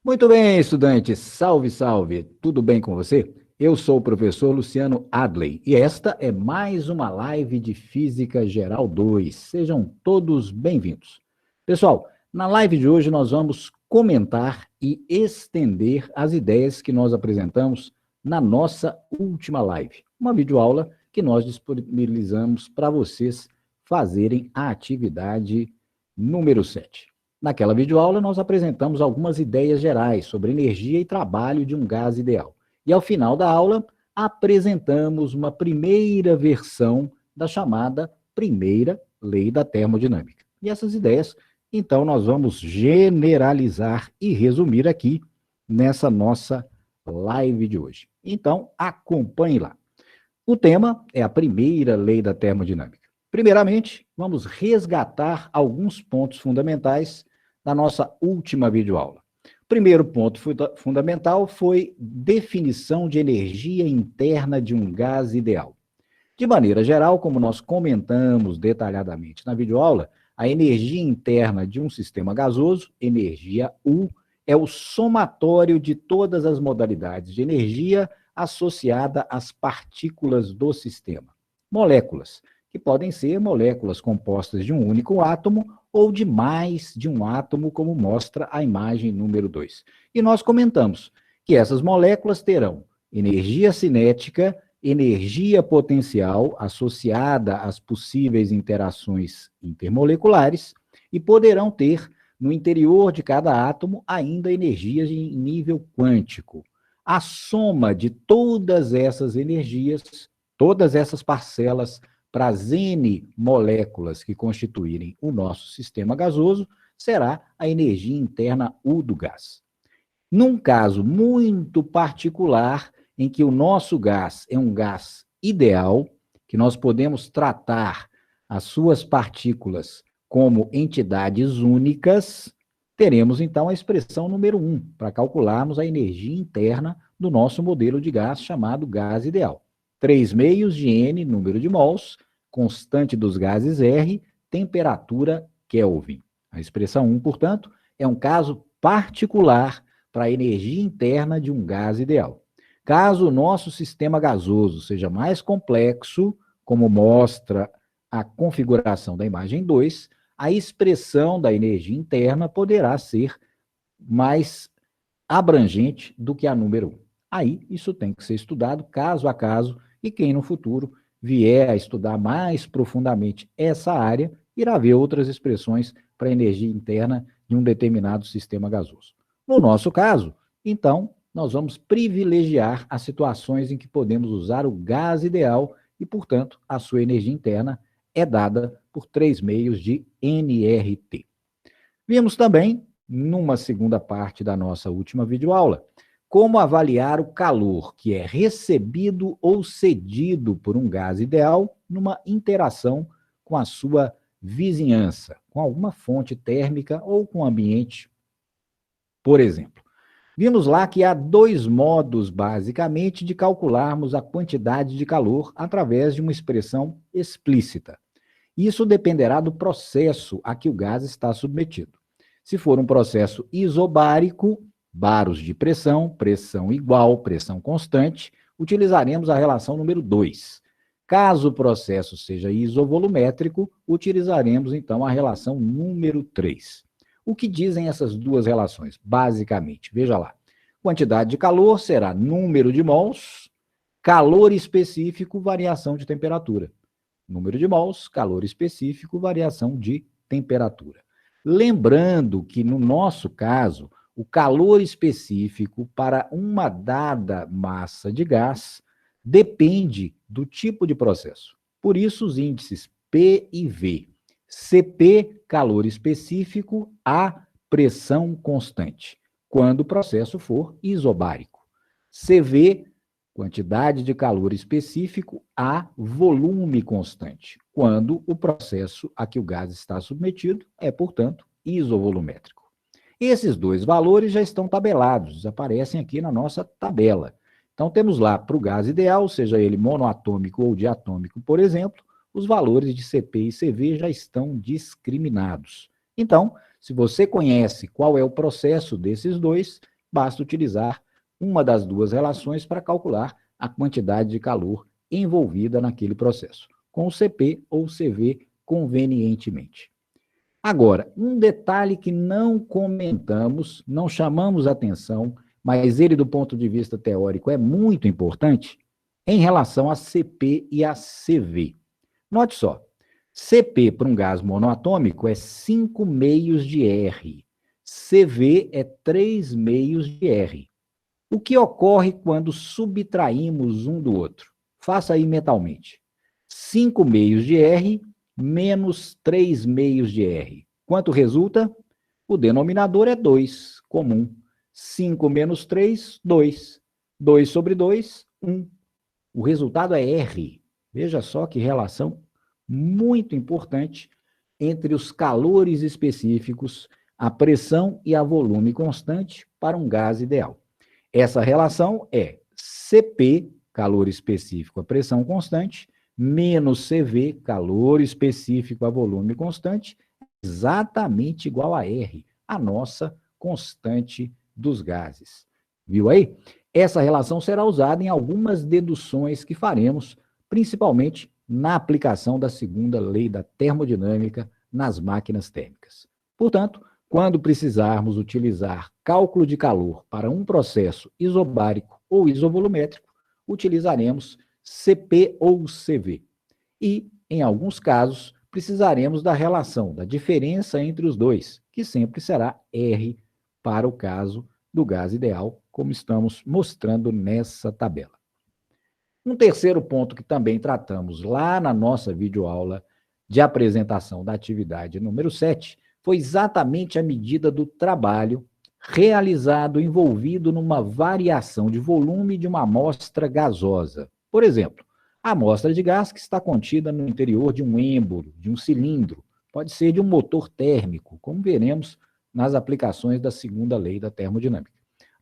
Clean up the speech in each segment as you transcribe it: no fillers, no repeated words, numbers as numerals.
Muito bem, estudantes. Salve, salve. Tudo bem com você? Eu sou o professor Luciano Adley e esta é mais uma live de Física Geral 2. Sejam todos bem-vindos. Pessoal, na live de hoje nós vamos comentar e estender as ideias que nós apresentamos na nossa última live. Uma videoaula que nós disponibilizamos para vocês fazerem a atividade número 7. Naquela videoaula, nós apresentamos algumas ideias gerais sobre energia e trabalho de um gás ideal. E ao final da aula, apresentamos uma primeira versão da chamada primeira lei da termodinâmica. E essas ideias, então, nós vamos generalizar e resumir aqui nessa nossa live de hoje. Então, acompanhe lá. O tema é a primeira lei da termodinâmica. Primeiramente, vamos resgatar alguns pontos fundamentais da nossa última videoaula. O primeiro ponto fundamental foi definição de energia interna de um gás ideal. De maneira geral, como nós comentamos detalhadamente na videoaula, a energia interna de um sistema gasoso, energia U, é o somatório de todas as modalidades de energia associada às partículas do sistema. Moléculas, que podem ser moléculas compostas de um único átomo ou de mais de um átomo, como mostra a imagem número 2. E nós comentamos que essas moléculas terão energia cinética, energia potencial associada às possíveis interações intermoleculares e poderão ter, no interior de cada átomo, ainda energias em nível quântico. A soma de todas essas energias, todas essas parcelas, para as N moléculas que constituírem o nosso sistema gasoso, será a energia interna U do gás. Num caso muito particular, em que o nosso gás é um gás ideal, que nós podemos tratar as suas partículas como entidades únicas, teremos então a expressão número 1, para calcularmos a energia interna do nosso modelo de gás chamado gás ideal. 3 meios de N, número de mols, constante dos gases R, temperatura Kelvin. A expressão 1, portanto, é um caso particular para a energia interna de um gás ideal. Caso o nosso sistema gasoso seja mais complexo, como mostra a configuração da imagem 2, a expressão da energia interna poderá ser mais abrangente do que a número 1. Aí, isso tem que ser estudado caso a caso, e quem no futuro vier a estudar mais profundamente essa área, irá ver outras expressões para a energia interna de um determinado sistema gasoso. No nosso caso, então, nós vamos privilegiar as situações em que podemos usar o gás ideal e, portanto, a sua energia interna é dada por 3 meios de nRT. Vimos também, numa segunda parte da nossa última videoaula, como avaliar o calor que é recebido ou cedido por um gás ideal numa interação com a sua vizinhança, com alguma fonte térmica ou com o ambiente, por exemplo. Vimos lá que há 2 modos, basicamente, de calcularmos a quantidade de calor através de uma expressão explícita. Isso dependerá do processo a que o gás está submetido. Se for um processo isobárico, baros de pressão, pressão igual, pressão constante, utilizaremos a relação número 2. Caso o processo seja isovolumétrico, utilizaremos então a relação número 3. O que dizem essas duas relações? Basicamente, veja lá. Quantidade de calor será número de mols, calor específico, variação de temperatura. Número de mols, calor específico, variação de temperatura. Lembrando que, no nosso caso, o calor específico para uma dada massa de gás depende do tipo de processo. Por isso, os índices P e V. Cp, calor específico, A, pressão constante, quando o processo for isobárico. Cv, quantidade de calor específico, A, volume constante, quando o processo a que o gás está submetido é, portanto, isovolumétrico. Esses 2 valores já estão tabelados, aparecem aqui na nossa tabela. Então, temos lá para o gás ideal, seja ele monoatômico ou diatômico, por exemplo, os valores de Cp e Cv já estão discriminados. Então, se você conhece qual é o processo desses 2, basta utilizar uma das duas relações para calcular a quantidade de calor envolvida naquele processo, com o CP ou CV convenientemente. Agora, um detalhe que não comentamos, não chamamos atenção, mas ele, do ponto de vista teórico, é muito importante, em relação a CP e a CV. Note só, CP para um gás monoatômico é 5 meios de R, CV é 3 meios de R. O que ocorre quando subtraímos um do outro? Faça aí mentalmente. 5 meios de R menos 3 meios de R. Quanto resulta? O denominador é 2, comum. 5 menos 3, 2. 2 sobre 2, 1. O resultado é R. Veja só que relação muito importante entre os calores específicos, a pressão e a volume constante para um gás ideal. Essa relação é CP, calor específico a pressão constante, menos CV, calor específico a volume constante, exatamente igual a R, a nossa constante dos gases. Viu aí? Essa relação será usada em algumas deduções que faremos, principalmente na aplicação da segunda lei da termodinâmica nas máquinas térmicas. Portanto, quando precisarmos utilizar cálculo de calor para um processo isobárico ou isovolumétrico, utilizaremos CP ou CV. E, em alguns casos, precisaremos da relação, da diferença entre os dois, que sempre será R para o caso do gás ideal, como estamos mostrando nessa tabela. Um terceiro ponto que também tratamos lá na nossa videoaula de apresentação da atividade número 7 foi exatamente a medida do trabalho realizado envolvido numa variação de volume de uma amostra gasosa. Por exemplo, a amostra de gás que está contida no interior de um êmbolo, de um cilindro, pode ser de um motor térmico, como veremos nas aplicações da segunda lei da termodinâmica.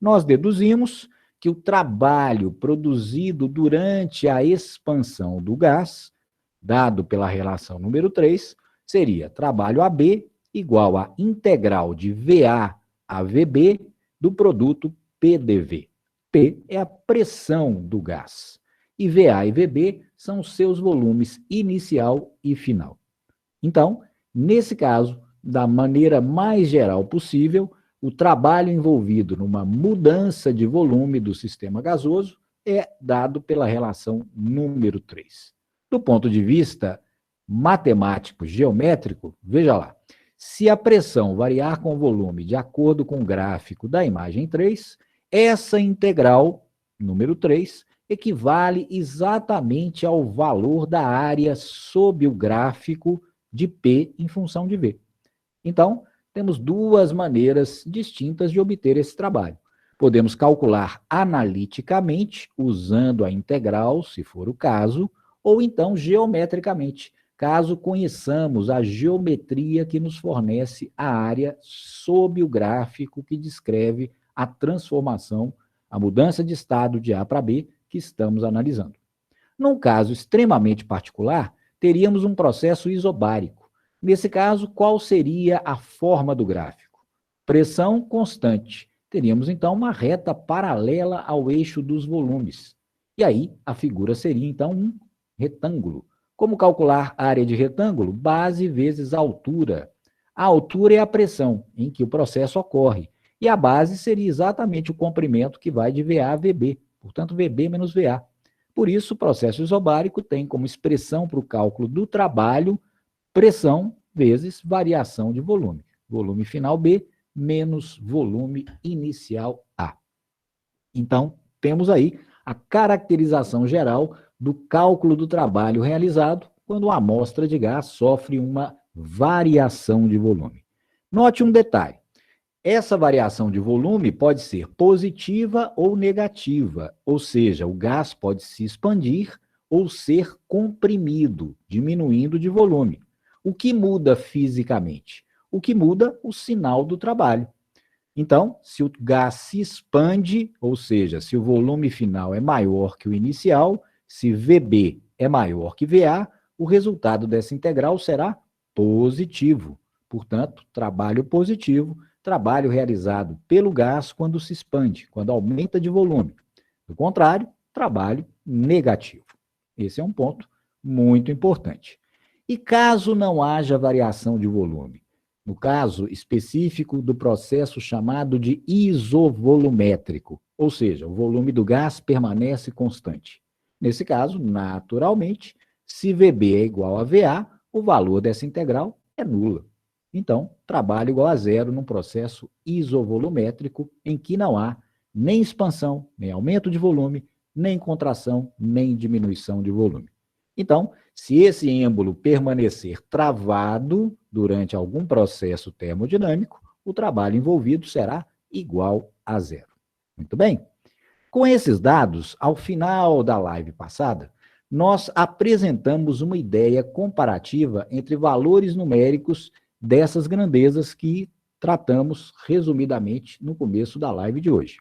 Nós deduzimos que o trabalho produzido durante a expansão do gás, dado pela relação número 3, seria trabalho AB igual a integral de VA a VB do produto PDV. P é a pressão do gás, e VA e VB são os seus volumes inicial e final. Então, nesse caso, da maneira mais geral possível, o trabalho envolvido numa mudança de volume do sistema gasoso é dado pela relação número 3. Do ponto de vista matemático, geométrico, veja lá, se a pressão variar com o volume de acordo com o gráfico da imagem 3, essa integral, número 3, equivale exatamente ao valor da área sob o gráfico de P em função de V. Então, temos duas maneiras distintas de obter esse trabalho. Podemos calcular analiticamente, usando a integral, se for o caso, ou então geometricamente, caso conheçamos a geometria que nos fornece a área sob o gráfico que descreve a transformação, a mudança de estado de A para B que estamos analisando. Num caso extremamente particular, teríamos um processo isobárico. Nesse caso, qual seria a forma do gráfico? Pressão constante. Teríamos, então, uma reta paralela ao eixo dos volumes. E aí, a figura seria, então, um retângulo. Como calcular a área de retângulo? Base vezes a altura. A altura é a pressão em que o processo ocorre. E a base seria exatamente o comprimento que vai de VA a VB. Portanto, VB menos VA. Por isso, o processo isobárico tem como expressão para o cálculo do trabalho pressão vezes variação de volume. Volume final B menos volume inicial A. Então, temos aí a caracterização geral do cálculo do trabalho realizado quando a amostra de gás sofre uma variação de volume. Note um detalhe. Essa variação de volume pode ser positiva ou negativa, ou seja, o gás pode se expandir ou ser comprimido, diminuindo de volume. O que muda fisicamente? O que muda o sinal do trabalho. Então, se o gás se expande, ou seja, se o volume final é maior que o inicial, se VB é maior que VA, o resultado dessa integral será positivo. Portanto, trabalho positivo trabalho realizado pelo gás quando se expande, quando aumenta de volume. Do contrário, trabalho negativo. Esse é um ponto muito importante. E caso não haja variação de volume? No caso específico do processo chamado de isovolumétrico, ou seja, o volume do gás permanece constante. Nesse caso, naturalmente, se VB é igual a VA, o valor dessa integral é nula. Então, trabalho igual a zero num processo isovolumétrico em que não há nem expansão, nem aumento de volume, nem contração, nem diminuição de volume. Então, se esse êmbolo permanecer travado durante algum processo termodinâmico, o trabalho envolvido será igual a zero. Muito bem? Com esses dados, ao final da live passada, nós apresentamos uma ideia comparativa entre valores numéricos dessas grandezas que tratamos resumidamente no começo da live de hoje.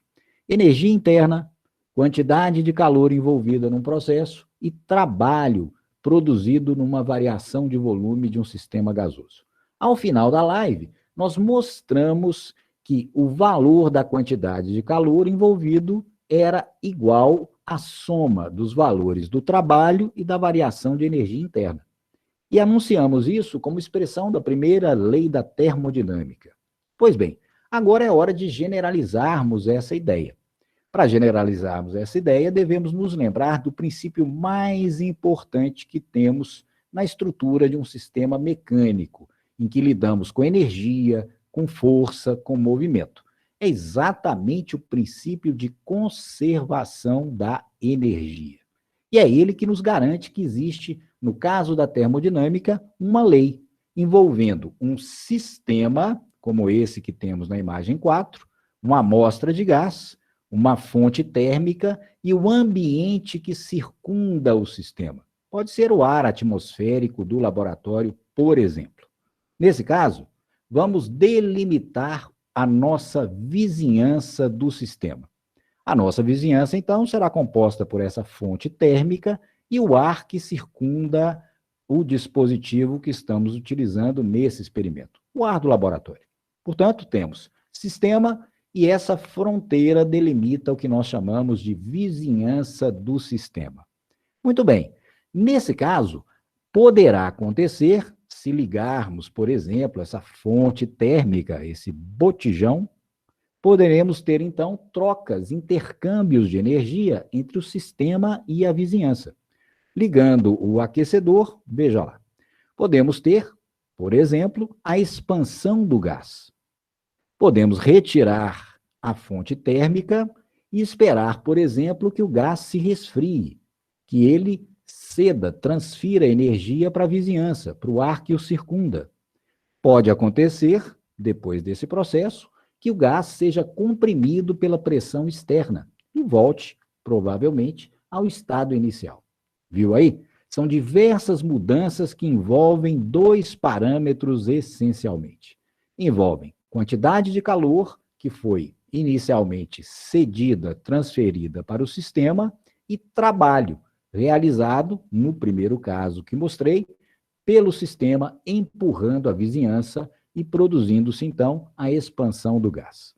Energia interna, quantidade de calor envolvida num processo e trabalho produzido numa variação de volume de um sistema gasoso. Ao final da live, nós mostramos que o valor da quantidade de calor envolvido era igual à soma dos valores do trabalho e da variação de energia interna. E anunciamos isso como expressão da primeira lei da termodinâmica. Pois bem, agora é hora de generalizarmos essa ideia. Para generalizarmos essa ideia, devemos nos lembrar do princípio mais importante que temos na estrutura de um sistema mecânico, em que lidamos com energia, com força, com movimento. É exatamente o princípio de conservação da energia. E é ele que nos garante que existe, no caso da termodinâmica, uma lei envolvendo um sistema, como esse que temos na imagem 4, uma amostra de gás, uma fonte térmica e o ambiente que circunda o sistema. Pode ser o ar atmosférico do laboratório, por exemplo. Nesse caso, vamos delimitar a nossa vizinhança do sistema. A nossa vizinhança, então, será composta por essa fonte térmica e o ar que circunda o dispositivo que estamos utilizando nesse experimento, o ar do laboratório. Portanto, temos sistema e essa fronteira delimita o que nós chamamos de vizinhança do sistema. Muito bem, nesse caso, poderá acontecer, se ligarmos, por exemplo, essa fonte térmica, esse botijão, poderemos ter, então, trocas, intercâmbios de energia entre o sistema e a vizinhança. Ligando o aquecedor, veja lá, podemos ter, por exemplo, a expansão do gás. Podemos retirar a fonte térmica e esperar, por exemplo, que o gás se resfrie, que ele ceda, transfira energia para a vizinhança, para o ar que o circunda. Pode acontecer, depois desse processo, que o gás seja comprimido pela pressão externa e volte, provavelmente, ao estado inicial. Viu aí? São diversas mudanças que envolvem dois parâmetros essencialmente. Envolvem quantidade de calor, que foi inicialmente cedida, transferida para o sistema, e trabalho, realizado, no primeiro caso que mostrei, pelo sistema empurrando a vizinhança e produzindo-se, então, a expansão do gás.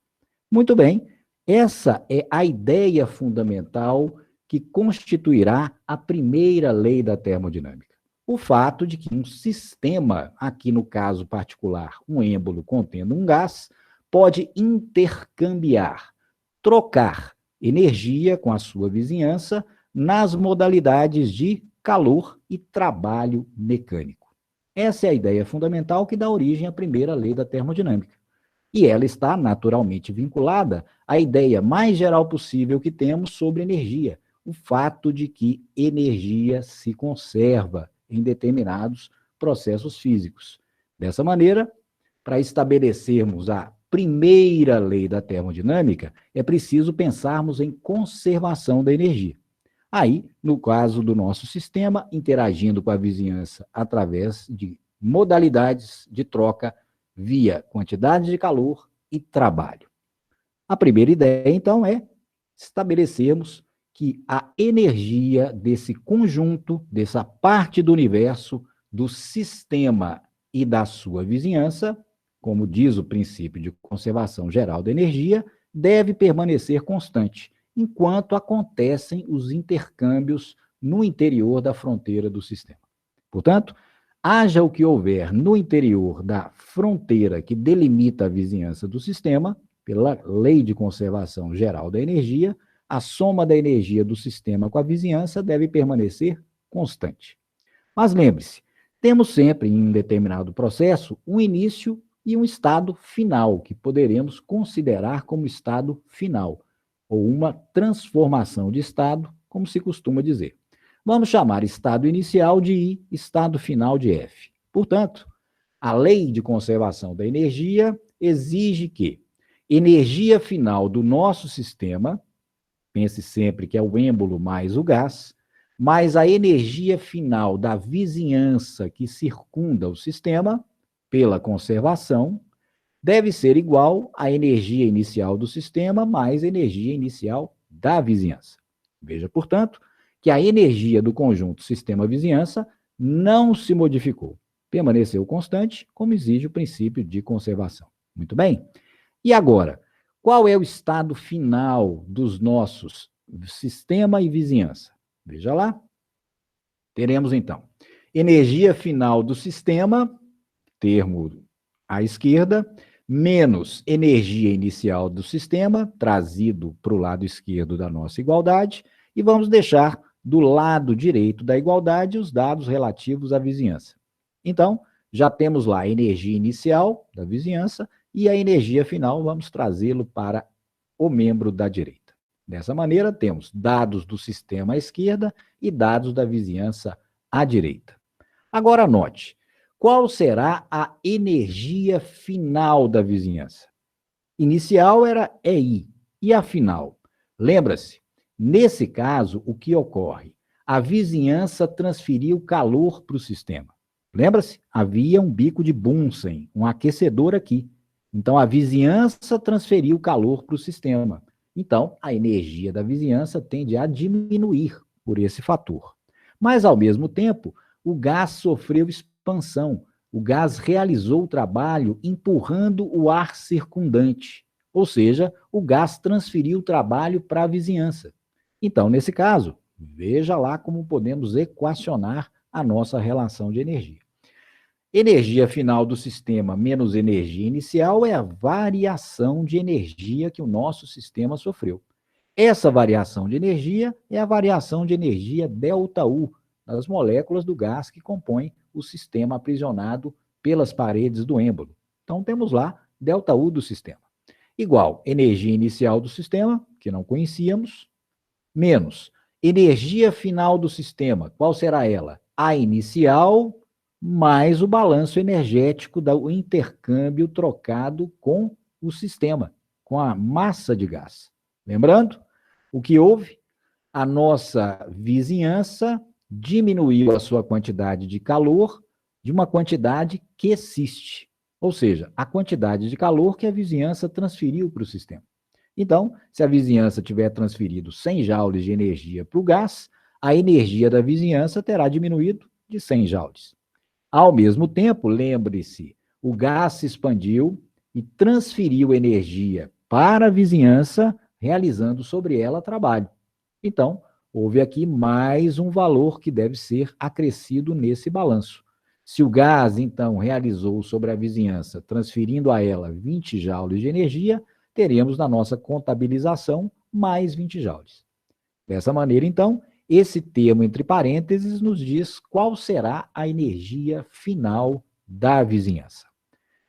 Muito bem, essa é a ideia fundamental que constituirá a primeira lei da termodinâmica. O fato de que um sistema, aqui no caso particular, um êmbolo contendo um gás, pode intercambiar, trocar energia com a sua vizinhança nas modalidades de calor e trabalho mecânico. Essa é a ideia fundamental que dá origem à primeira lei da termodinâmica. E ela está naturalmente vinculada à ideia mais geral possível que temos sobre energia, o fato de que energia se conserva em determinados processos físicos. Dessa maneira, para estabelecermos a primeira lei da termodinâmica, é preciso pensarmos em conservação da energia. Aí, no caso do nosso sistema, interagindo com a vizinhança através de modalidades de troca via quantidade de calor e trabalho. A primeira ideia, então, é estabelecermos que a energia desse conjunto, dessa parte do universo, do sistema e da sua vizinhança, como diz o princípio de conservação geral da energia, deve permanecer constante, enquanto acontecem os intercâmbios no interior da fronteira do sistema. Portanto, haja o que houver no interior da fronteira que delimita a vizinhança do sistema, pela lei de conservação geral da energia, a soma da energia do sistema com a vizinhança deve permanecer constante. Mas lembre-se, temos sempre, em um determinado processo, um início e um estado final, que poderemos considerar como estado final, ou uma transformação de estado, como se costuma dizer. Vamos chamar estado inicial de I, estado final de F. Portanto, a lei de conservação da energia exige que energia final do nosso sistema, pense sempre que é o êmbolo mais o gás, mais a energia final da vizinhança que circunda o sistema, pela conservação, deve ser igual à energia inicial do sistema mais a energia inicial da vizinhança. Veja, portanto, que a energia do conjunto sistema-vizinhança não se modificou, permaneceu constante, como exige o princípio de conservação. Muito bem? E agora, qual é o estado final dos nossos sistema e vizinhança? Veja lá. Teremos, então, energia final do sistema, termo à esquerda, menos energia inicial do sistema, trazido para o lado esquerdo da nossa igualdade, e vamos deixar do lado direito da igualdade os dados relativos à vizinhança. Então, já temos lá a energia inicial da vizinhança e a energia final, vamos trazê-lo para o membro da direita. Dessa maneira, temos dados do sistema à esquerda e dados da vizinhança à direita. Agora, note, qual será a energia final da vizinhança? Inicial era EI, e a final? Lembra-se, nesse caso, o que ocorre? A vizinhança transferiu calor para o sistema. Lembra-se? Havia um bico de Bunsen, um aquecedor aqui. Então, a vizinhança transferiu calor para o sistema. Então, a energia da vizinhança tende a diminuir por esse fator. Mas, ao mesmo tempo, o gás sofreu expansão. O gás realizou o trabalho empurrando o ar circundante. Ou seja, o gás transferiu o trabalho para a vizinhança. Então, nesse caso, veja lá como podemos equacionar a nossa relação de energia. Energia final do sistema menos energia inicial é a variação de energia que o nosso sistema sofreu. Essa variação de energia é a variação de energia ΔU, das moléculas do gás que compõem o sistema aprisionado pelas paredes do êmbolo. Então, temos lá ΔU do sistema. Igual energia inicial do sistema, que não conhecíamos, menos energia final do sistema. Qual será ela? A inicial mais o balanço energético do intercâmbio trocado com o sistema, com a massa de gás. Lembrando, o que houve? A nossa vizinhança diminuiu a sua quantidade de calor de uma quantidade que existe, ou seja, a quantidade de calor que a vizinhança transferiu para o sistema. Então, se a vizinhança tiver transferido 100 joules de energia para o gás, a energia da vizinhança terá diminuído de 100 joules. Ao mesmo tempo, lembre-se, o gás se expandiu e transferiu energia para a vizinhança, realizando sobre ela trabalho. Então, houve aqui mais um valor que deve ser acrescido nesse balanço. Se o gás, então, realizou sobre a vizinhança, transferindo a ela 20 joules de energia, teremos na nossa contabilização mais 20 joules. Dessa maneira, então, esse termo entre parênteses nos diz qual será a energia final da vizinhança.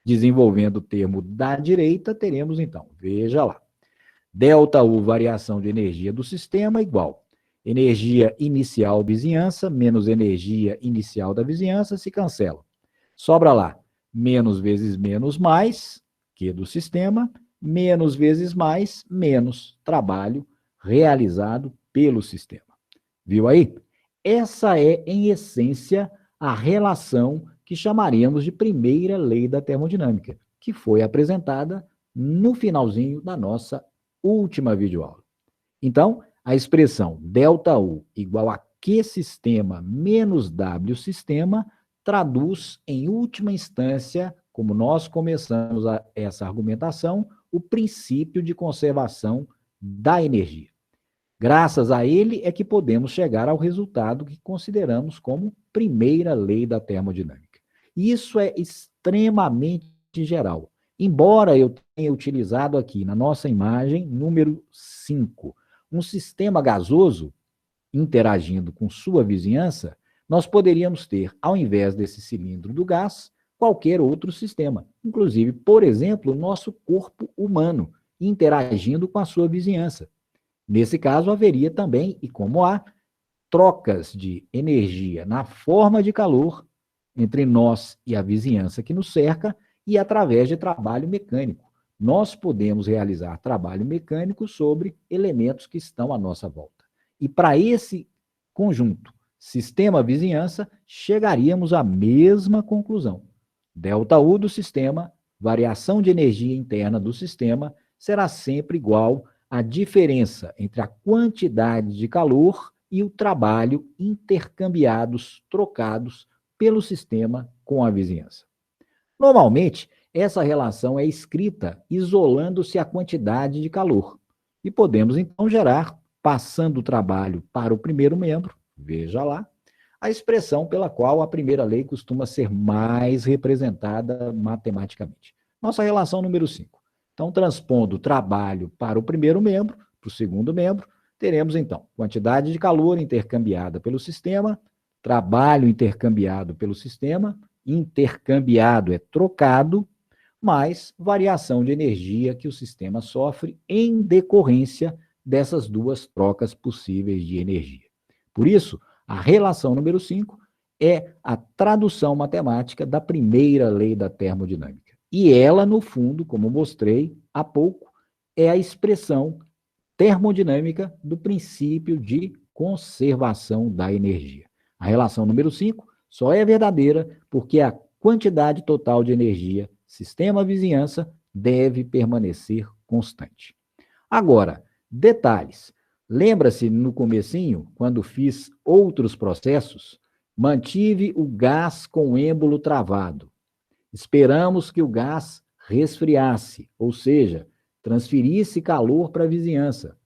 Desenvolvendo o termo da direita, teremos então, veja lá, ΔU, variação de energia do sistema, igual energia inicial vizinhança menos energia inicial da vizinhança, se cancela. Sobra lá, menos vezes menos mais, que do sistema, menos vezes mais, menos trabalho realizado pelo sistema. Viu aí? Essa é, em essência, a relação que chamaríamos de primeira lei da termodinâmica, que foi apresentada no finalzinho da nossa última videoaula. Então, a expressão ΔU igual a Q sistema menos W sistema traduz, em última instância, como nós começamos essa argumentação, o princípio de conservação da energia. Graças a ele é que podemos chegar ao resultado que consideramos como primeira lei da termodinâmica. Isso é extremamente geral. Embora eu tenha utilizado aqui na nossa imagem número 5, um sistema gasoso interagindo com sua vizinhança, nós poderíamos ter, ao invés desse cilindro do gás, qualquer outro sistema. Inclusive, por exemplo, o nosso corpo humano interagindo com a sua vizinhança. Nesse caso, haveria também, e como há, trocas de energia na forma de calor entre nós e a vizinhança que nos cerca e através de trabalho mecânico. Nós podemos realizar trabalho mecânico sobre elementos que estão à nossa volta. E para esse conjunto, sistema-vizinhança, chegaríamos à mesma conclusão. ΔU do sistema, variação de energia interna do sistema, será sempre igual à diferença entre a quantidade de calor e o trabalho intercambiados, trocados pelo sistema com a vizinhança. Normalmente, essa relação é escrita isolando-se a quantidade de calor. E podemos, então, gerar, passando o trabalho para o primeiro membro, veja lá, a expressão pela qual a primeira lei costuma ser mais representada matematicamente. Nossa relação número 5. Então, transpondo o trabalho para o primeiro membro, para o segundo membro, teremos, então, quantidade de calor intercambiada pelo sistema, trabalho intercambiado pelo sistema, intercambiado é trocado, mais variação de energia que o sistema sofre em decorrência dessas duas trocas possíveis de energia. Por isso, a relação número 5 é a tradução matemática da primeira lei da termodinâmica. E ela, no fundo, como mostrei há pouco, é a expressão termodinâmica do princípio de conservação da energia. A relação número 5 só é verdadeira porque a quantidade total de energia, sistema-vizinhança, deve permanecer constante. Agora, detalhes. Lembra-se no comecinho, quando fiz outros processos, mantive o gás com êmbolo travado. Esperamos que o gás resfriasse, ou seja, transferisse calor para a vizinhança.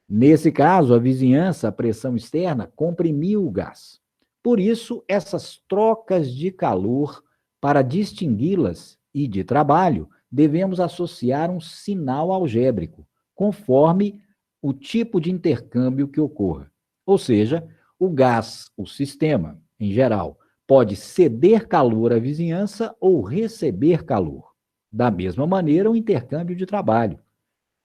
Nesse caso, a vizinhança, a pressão externa, comprimiu o gás. Por isso, essas trocas de calor, para distingui-las e de trabalho, devemos associar um sinal algébrico, conforme o tipo de intercâmbio que ocorra. Ou seja, o gás, o sistema, em geral, pode ceder calor à vizinhança ou receber calor. Da mesma maneira, o intercâmbio de trabalho.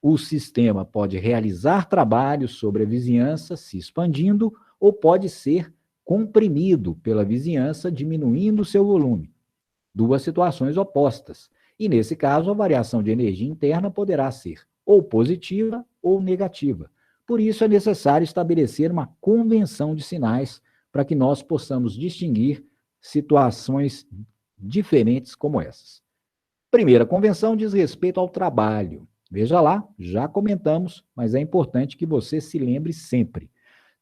O sistema pode realizar trabalho sobre a vizinhança, se expandindo, ou pode ser comprimido pela vizinhança, diminuindo seu volume. Duas situações opostas. E, nesse caso, a variação de energia interna poderá ser ou positiva ou negativa. Por isso, é necessário estabelecer uma convenção de sinais para que nós possamos distinguir situações diferentes como essas. Primeira convenção diz respeito ao trabalho. Veja lá, já comentamos, mas é importante que você se lembre sempre.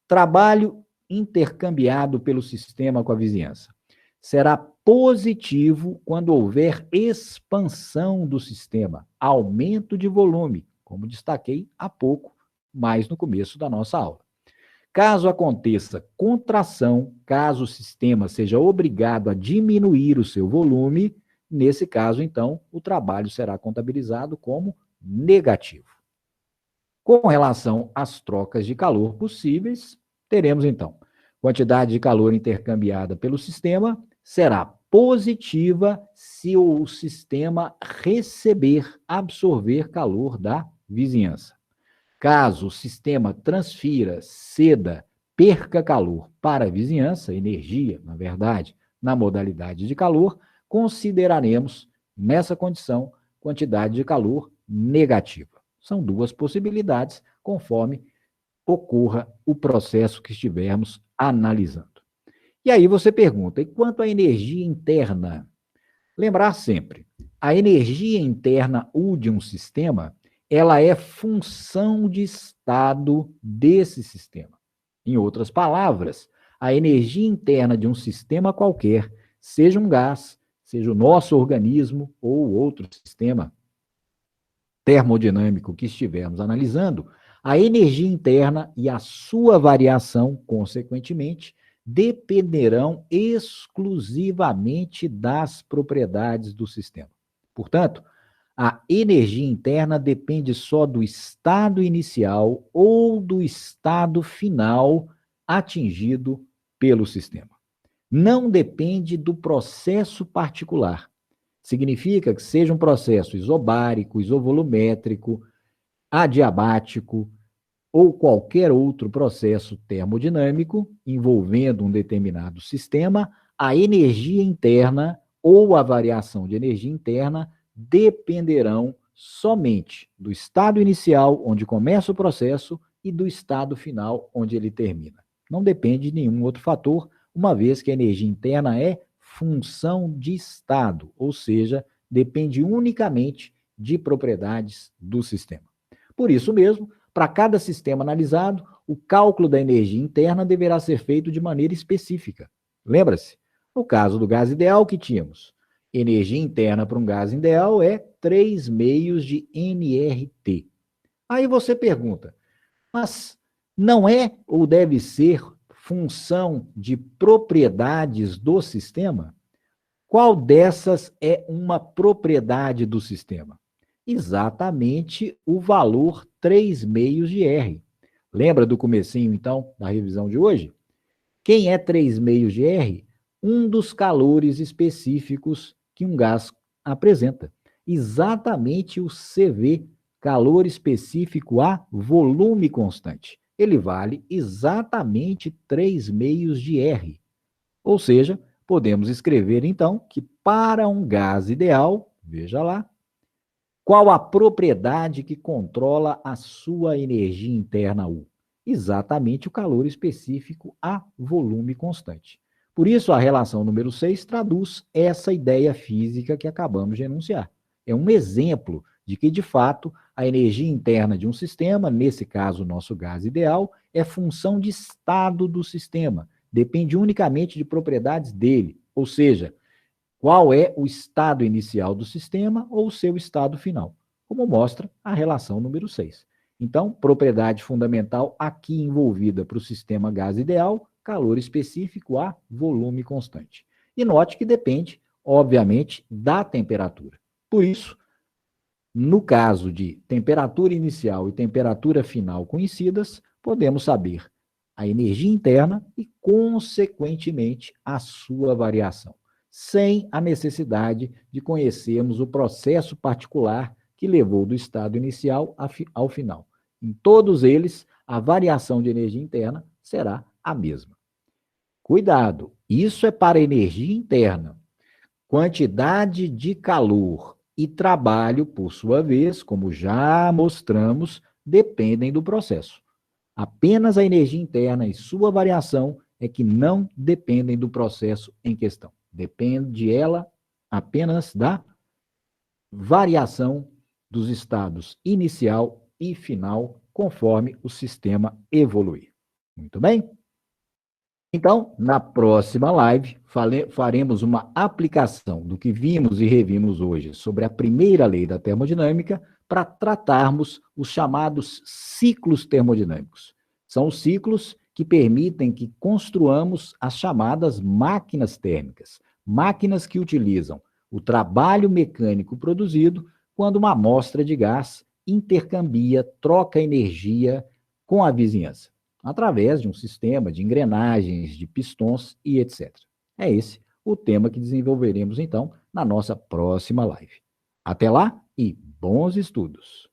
Trabalho intercambiado pelo sistema com a vizinhança será positivo quando houver expansão do sistema, aumento de volume, como destaquei há pouco, mais no começo da nossa aula. Caso aconteça contração, caso o sistema seja obrigado a diminuir o seu volume, nesse caso, então, o trabalho será contabilizado como negativo. Com relação às trocas de calor possíveis, teremos, então, quantidade de calor intercambiada pelo sistema será positiva se o sistema receber, absorver calor da vizinhança. Caso o sistema transfira, ceda, perca calor para a vizinhança, energia, na verdade, na modalidade de calor, consideraremos, nessa condição, quantidade de calor negativa. São duas possibilidades, conforme ocorra o processo que estivermos analisando. E aí você pergunta, e quanto à energia interna? Lembrar sempre, a energia interna U de um sistema, ela é função de estado desse sistema. Em outras palavras, a energia interna de um sistema qualquer, seja um gás, seja o nosso organismo ou outro sistema termodinâmico que estivermos analisando, a energia interna e a sua variação, consequentemente, dependerão exclusivamente das propriedades do sistema. Portanto, a energia interna depende só do estado inicial ou do estado final atingido pelo sistema. Não depende do processo particular. Significa que seja um processo isobárico, isovolumétrico, adiabático ou qualquer outro processo termodinâmico envolvendo um determinado sistema, a energia interna ou a variação de energia interna dependerão somente do estado inicial, onde começa o processo, e do estado final, onde ele termina. Não depende de nenhum outro fator, uma vez que a energia interna é função de estado, ou seja, depende unicamente de propriedades do sistema. Por isso mesmo, para cada sistema analisado, o cálculo da energia interna deverá ser feito de maneira específica. Lembra-se? No caso do gás ideal que tínhamos, energia interna para um gás ideal é 3 meios de nRT. Aí você pergunta, mas não é ou deve ser função de propriedades do sistema? Qual dessas é uma propriedade do sistema? Exatamente o valor 3 meios de R. Lembra do comecinho, então, da revisão de hoje? Quem é 3 meios de R? Um dos calores específicos que um gás apresenta. Exatamente o CV, calor específico a volume constante. Ele vale exatamente 3 meios de R. Ou seja, podemos escrever, então, que para um gás ideal, veja lá, qual a propriedade que controla a sua energia interna U? Exatamente o calor específico a volume constante. Por isso, a relação número 6 traduz essa ideia física que acabamos de enunciar. É um exemplo de que, de fato, a energia interna de um sistema, nesse caso, o nosso gás ideal, é função de estado do sistema, depende unicamente de propriedades dele, ou seja, qual é o estado inicial do sistema ou o seu estado final, como mostra a relação número 6. Então, propriedade fundamental aqui envolvida para o sistema gás ideal, calor específico a volume constante. E note que depende, obviamente, da temperatura. Por isso, no caso de temperatura inicial e temperatura final conhecidas, podemos saber a energia interna e, consequentemente, a sua variação, sem a necessidade de conhecermos o processo particular que levou do estado inicial ao final. Em todos eles, a variação de energia interna será a mesma. Cuidado, isso é para energia interna. Quantidade de calor e trabalho, por sua vez, como já mostramos, dependem do processo. Apenas a energia interna e sua variação é que não dependem do processo em questão. Depende ela apenas da variação dos estados inicial e final, conforme o sistema evoluir. Muito bem? Então, na próxima live, faremos uma aplicação do que vimos e revimos hoje sobre a primeira lei da termodinâmica para tratarmos os chamados ciclos termodinâmicos. São os ciclos que permitem que construamos as chamadas máquinas térmicas, máquinas que utilizam o trabalho mecânico produzido quando uma amostra de gás intercambia, troca energia com a vizinhança, através de um sistema de engrenagens, de pistões e etc. É esse o tema que desenvolveremos, então, na nossa próxima live. Até lá e bons estudos!